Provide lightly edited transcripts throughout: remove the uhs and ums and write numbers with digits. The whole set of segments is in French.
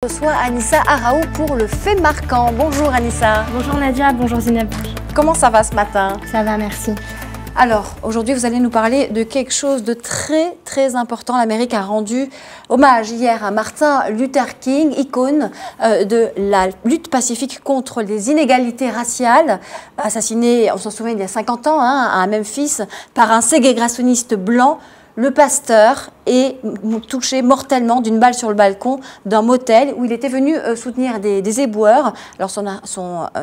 Je reçois Anissa Araou pour le fait marquant. Bonjour Anissa. Bonjour Nadia, bonjour Zineb. Comment ça va ce matin? Ça va, merci. Alors, aujourd'hui, vous allez nous parler de quelque chose de très important. L'Amérique a rendu hommage hier à Martin Luther King, icône de la lutte pacifique contre les inégalités raciales, assassiné, on s'en souvient, il y a 50 ans, à Memphis, par un ségrégationniste blanc. Le pasteur est touché mortellement d'une balle sur le balcon d'un motel où il était venu soutenir des éboueurs. Alors son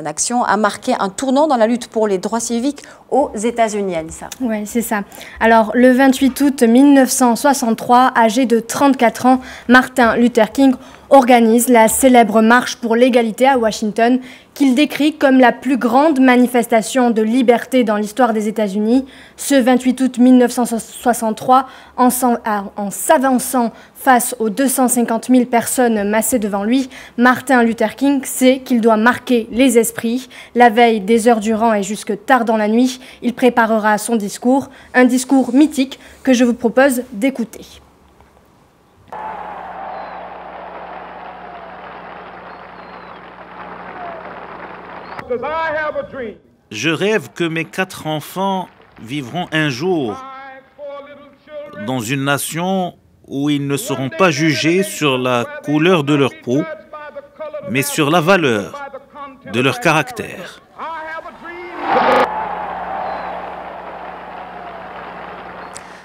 action a marqué un tournant dans la lutte pour les droits civiques aux États-Unis, Anissa. Oui, c'est ça. Alors, le 28 août 1963, âgé de 34 ans, Martin Luther King organise la célèbre marche pour l'égalité à Washington, qu'il décrit comme la plus grande manifestation de liberté dans l'histoire des États-Unis. Ce 28 août 1963, en s'avançant face aux 250 000 personnes massées devant lui, Martin Luther King sait qu'il doit marquer les esprits. La veille, des heures durant et jusque tard dans la nuit, il préparera son discours, un discours mythique que je vous propose d'écouter. Je rêve que mes 4 enfants vivront un jour dans une nation où ils ne seront pas jugés sur la couleur de leur peau, mais sur la valeur de leur caractère.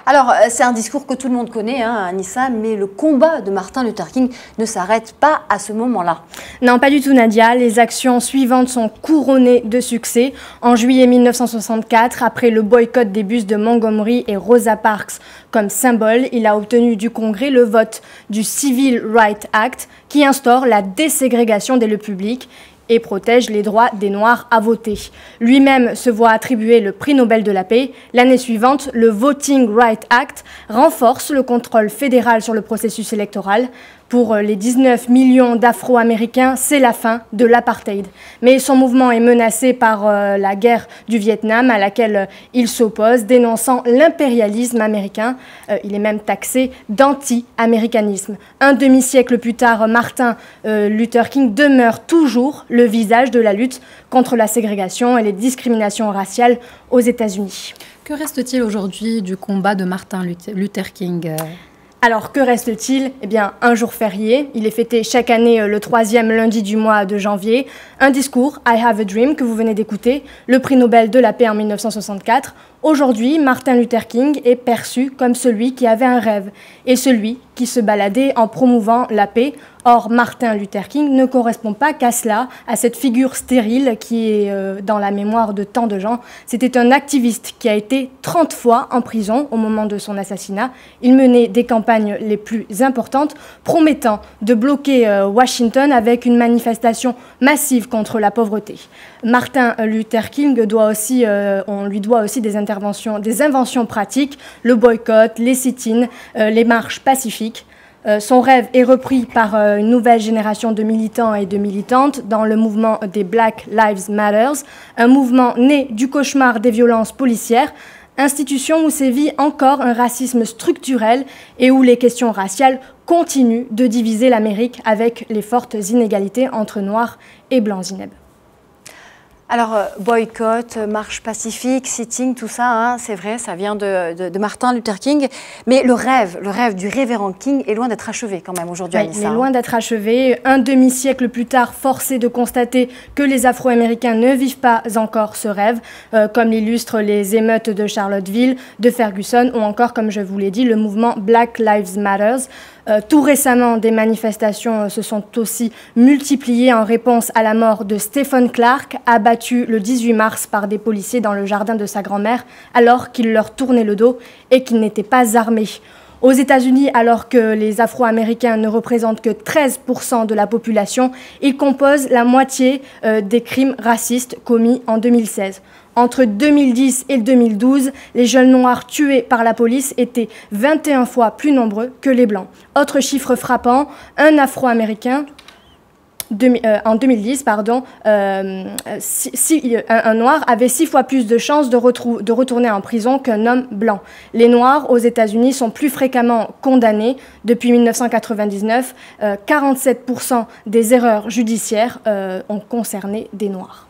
Alors, c'est un discours que tout le monde connaît, Anissa, mais le combat de Martin Luther King ne s'arrête pas à ce moment-là. Non, pas du tout, Nadia. Les actions suivantes sont couronnées de succès. En juillet 1964, après le boycott des bus de Montgomery et Rosa Parks comme symbole, il a obtenu du Congrès le vote du Civil Rights Act qui instaure la déségrégation des lieux publics et protège les droits des Noirs à voter. Lui-même se voit attribuer le prix Nobel de la paix. L'année suivante, le Voting Rights Act renforce le contrôle fédéral sur le processus électoral. Pour les 19 millions d'Afro-Américains, c'est la fin de l'apartheid. Mais son mouvement est menacé par la guerre du Vietnam à laquelle il s'oppose, dénonçant l'impérialisme américain. Il est même taxé d'anti-américanisme. Un demi-siècle plus tard, Martin Luther King demeure toujours le visage de la lutte contre la ségrégation et les discriminations raciales aux États-Unis. Que reste-t-il aujourd'hui du combat de Martin Luther King ? Alors, que reste-t-il? Eh bien, un jour férié. Il est fêté chaque année le 3e lundi du mois de janvier. Un discours, I Have a Dream, que vous venez d'écouter, le prix Nobel de la paix en 1964. Aujourd'hui, Martin Luther King est perçu comme celui qui avait un rêve et celui qui se baladait en promouvant la paix. Or, Martin Luther King ne correspond pas qu'à cela, à cette figure stérile qui est dans la mémoire de tant de gens. C'était un activiste qui a été 30 fois en prison au moment de son assassinat. Il menait des campagnes les plus importantes, promettant de bloquer Washington avec une manifestation massive contre la pauvreté. Martin Luther King on lui doit aussi des inventions pratiques, le boycott, les sit-ins, les marches pacifiques. Son rêve est repris par une nouvelle génération de militants et de militantes dans le mouvement des Black Lives Matter, un mouvement né du cauchemar des violences policières, institution où sévit encore un racisme structurel et où les questions raciales continuent de diviser l'Amérique avec les fortes inégalités entre Noirs et Blancs. Zineb. Alors, boycott, marche pacifique, sitting, tout ça, c'est vrai, ça vient de Martin Luther King. Mais le rêve du révérend King est loin d'être achevé quand même aujourd'hui, Anissa. Il est loin d'être achevé. Un demi-siècle plus tard, force est de constater que les Afro-Américains ne vivent pas encore ce rêve, comme l'illustrent les émeutes de Charlottesville, de Ferguson, ou encore, comme je vous l'ai dit, le mouvement Black Lives Matter. Tout récemment, des manifestations se sont aussi multipliées en réponse à la mort de Stephen Clark, abattu le 18 mars par des policiers dans le jardin de sa grand-mère, alors qu'il leur tournait le dos et qu'il n'était pas armé. Aux États-Unis, alors que les Afro-Américains ne représentent que 13% de la population, ils composent la moitié des crimes racistes commis en 2016. Entre 2010 et 2012, les jeunes noirs tués par la police étaient 21 fois plus nombreux que les blancs. Autre chiffre frappant, un Afro-Américain en 2010, un noir avait 6 fois plus de chances de retourner en prison qu'un homme blanc. Les noirs aux États-Unis sont plus fréquemment condamnés. Depuis 1999, 47% des erreurs judiciaires ont concerné des noirs.